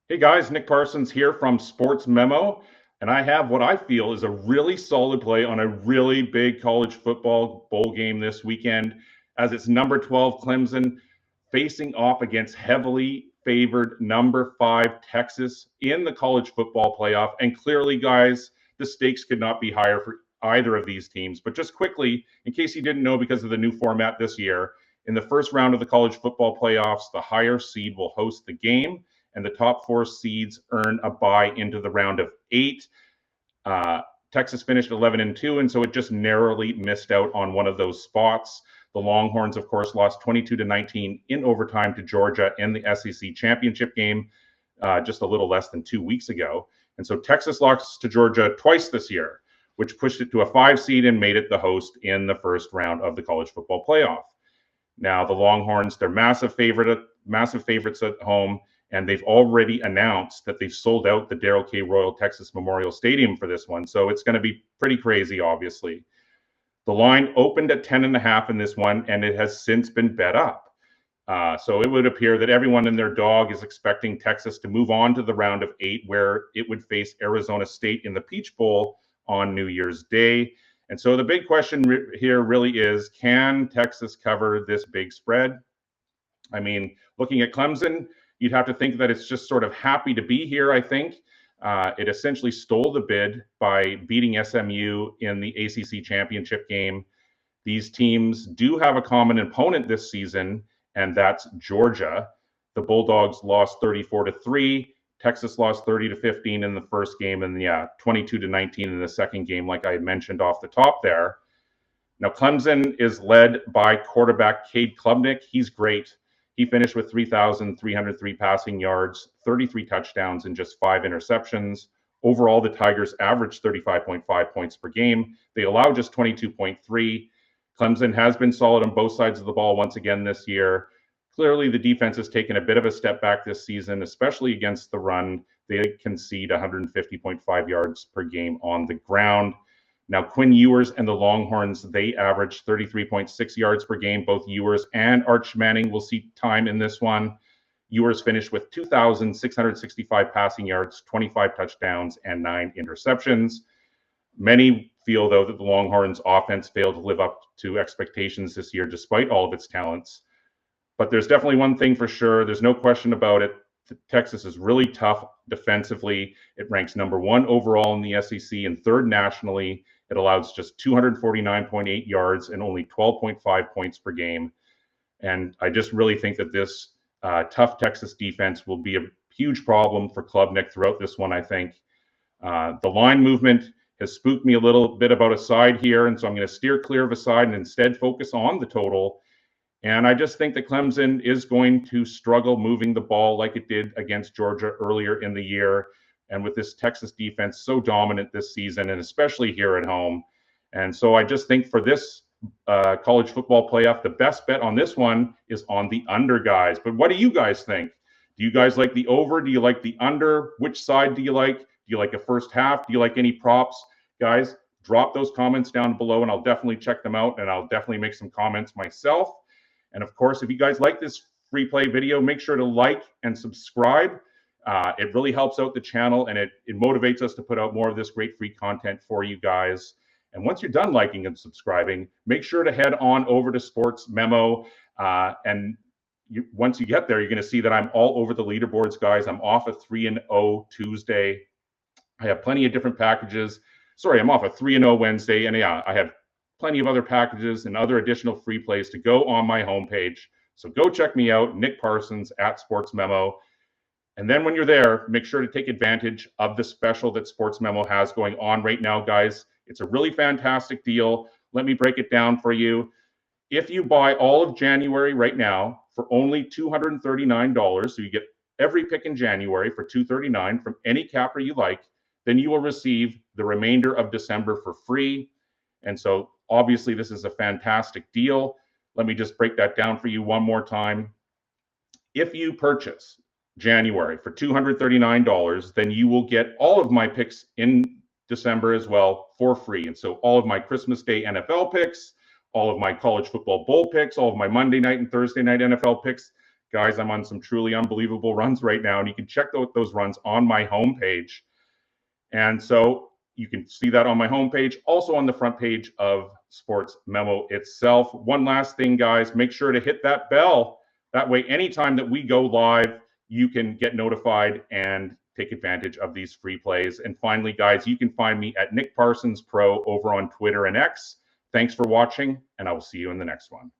Hey guys, Nick Parsons here from Sports Memo, and I have what I feel is a really solid play on a really big college football bowl game this weekend, as it's number 12 Clemson facing off against heavily favored number 5 Texas in the college football playoff. And clearly, guys, the stakes could not be higher for either of these teams. But just quickly, in case you didn't know, because of the new format this year, in the first round of the college football playoffs, the higher seed will host the game and the top 4 seeds earn a bye into the round of 8. Uh, Texas finished 11-2, and so it just narrowly missed out on one of those spots. The Longhorns, of course, lost 22-19 in overtime to Georgia in the SEC championship game just a little less than 2 weeks ago. And so Texas lost to Georgia twice this year, which pushed it to a 5 seed and made it the host in the first round of the college football playoff. Now, the Longhorns, they're massive favorites at home, and they've already announced that they've sold out the Darrell K. Royal Texas Memorial Stadium for this one. So it's going to be pretty crazy, obviously. The line opened at 10.5 in this one, and it has since been bet up. So it would appear that everyone and their dog is expecting Texas to move on to the round of 8, where it would face Arizona State in the Peach Bowl on New Year's Day. And so the big question here really is, can Texas cover this big spread? I mean, looking at Clemson, you'd have to think that it's just sort of happy to be here, I think. It essentially stole the bid by beating SMU in the ACC championship game. These teams do have a common opponent this season, and that's Georgia. The Bulldogs lost 34-3. Texas lost 30-15 in the first game, and 22-19 in the second game, like I had mentioned off the top there. Now, Clemson is led by quarterback Cade Klubnik. He's great. He finished with 3,303 passing yards, 33 touchdowns, and just 5 interceptions. Overall, the Tigers averaged 35.5 points per game. They allow just 22.3. Clemson has been solid on both sides of the ball once again this year. Clearly, the defense has taken a bit of a step back this season, especially against the run. They concede 150.5 yards per game on the ground. Now, Quinn Ewers and the Longhorns, they averaged 33.6 yards per game. Both Ewers and Arch Manning will see time in this one. Ewers finished with 2,665 passing yards, 25 touchdowns, and 9 interceptions. Many feel, though, that the Longhorns' offense failed to live up to expectations this year, despite all of its talents. But there's definitely one thing for sure. There's no question about it. Texas is really tough defensively. It ranks number 1 overall in the SEC and 3rd nationally. It allows just 249.8 yards and only 12.5 points per game. And I just really think that this tough Texas defense will be a huge problem for Klubnik throughout this one, I think. The line movement has spooked me a little bit about a side here, and so I'm going to steer clear of a side and instead focus on the total. And I just think that Clemson is going to struggle moving the ball like it did against Georgia earlier in the year. And with this Texas defense so dominant this season, and especially here at home. And so I just think for this college football playoff, the best bet on this one is on the under, guys. But what do you guys think? Do you guys like the over? Do you like the under? Which side do you like? Do you like a first half? Do you like any props? Guys, drop those comments down below, and I'll definitely check them out, and I'll definitely make some comments myself. And of course, if you guys like this free play video, make sure to like and subscribe. It really helps out the channel, and it motivates us to put out more of this great free content for you guys. And once you're done liking and subscribing, make sure to head on over to Sports Memo. Once you get there, you're going to see that I'm all over the leaderboards, guys. I'm off a 3-0 Tuesday. I have plenty of different packages. Sorry, I'm off a 3-0 Wednesday. And I have plenty of other packages and other additional free plays to go on my homepage. So go check me out, Nick Parsons at Sports Memo. And then when you're there, make sure to take advantage of the special that Sports Memo has going on right now, guys. It's a really fantastic deal. Let me break it down for you. If you buy all of January right now for only $239, so you get every pick in January for $239 from any capper you like, then you will receive the remainder of December for free. And so obviously this is a fantastic deal. Let me just break that down for you one more time. If you purchase January for $239, then you will get all of my picks in December as well for free. And so all of my Christmas Day NFL picks, all of my college football bowl picks, all of my Monday night and Thursday night NFL picks, guys, I'm on some truly unbelievable runs right now, and you can check out those runs on my homepage. And so you can see that on my homepage, also on the front page of Sports Memo itself. One last thing, guys, make sure to hit that bell. That way, anytime that we go live, you can get notified and take advantage of these free plays. And finally, guys, you can find me at Nick Parsons Pro over on Twitter and X. Thanks for watching, and I will see you in the next one.